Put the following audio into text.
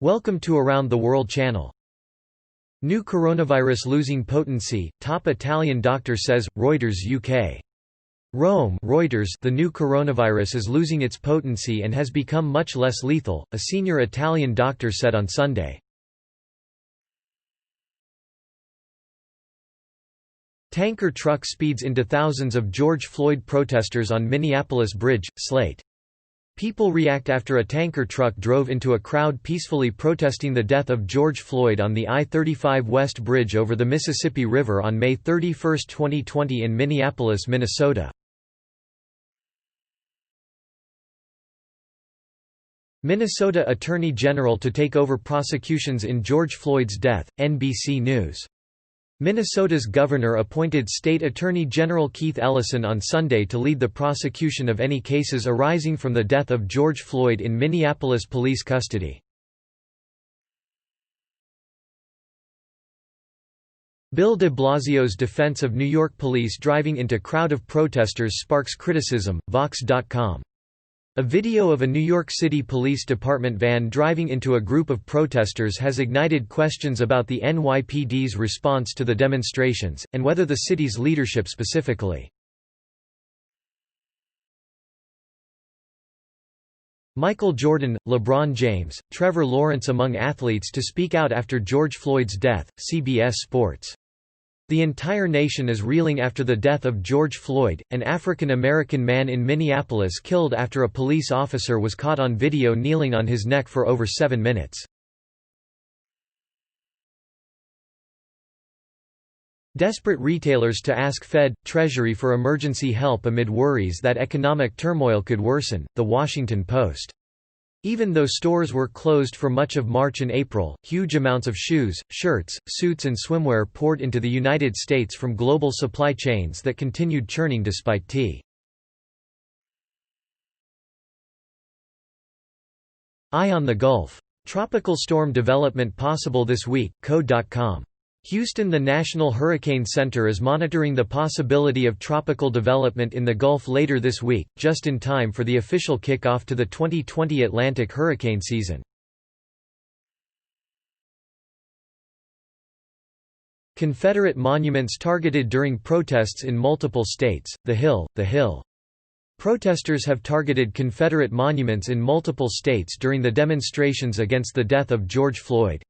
Welcome to Around the World channel. New coronavirus losing potency, top Italian doctor says, Reuters UK. Rome, Reuters. The new coronavirus is losing its potency and has become much less lethal, a senior Italian doctor said on Sunday. Tanker truck speeds into thousands of George Floyd protesters on Minneapolis bridge, Slate. People react after a tanker truck drove into a crowd peacefully protesting the death of George Floyd on the I-35 West Bridge over the Mississippi River on May 31, 2020 in Minneapolis, Minnesota. Minnesota Attorney General to take over prosecutions in George Floyd's death, NBC News. Minnesota's governor appointed State Attorney General Keith Ellison on Sunday to lead the prosecution of any cases arising from the death of George Floyd in Minneapolis police custody. Bill de Blasio's defense of New York police driving into crowd of protesters sparks criticism, Vox.com. A video of a New York City Police Department van driving into a group of protesters has ignited questions about the NYPD's response to the demonstrations, and whether the city's leadership specifically. Michael Jordan, LeBron James, Trevor Lawrence among athletes to speak out after George Floyd's death, CBS Sports. The entire nation is reeling after the death of George Floyd, an African-American man in Minneapolis killed after a police officer was caught on video kneeling on his neck for over 7 minutes. Desperate retailers to ask Fed, Treasury for emergency help amid worries that economic turmoil could worsen, The Washington Post. Even though stores were closed for much of March and April, huge amounts of shoes, shirts, suits and swimwear poured into the United States from global supply chains that continued churning despite Eye on the Gulf. Tropical storm development possible this week, code.com. Houston. The National Hurricane Center is monitoring the possibility of tropical development in the Gulf later this week, just in time for the official kickoff to the 2020 Atlantic hurricane season. Confederate monuments targeted during protests in multiple states. The Hill. Protesters have targeted Confederate monuments in multiple states during the demonstrations against the death of George Floyd.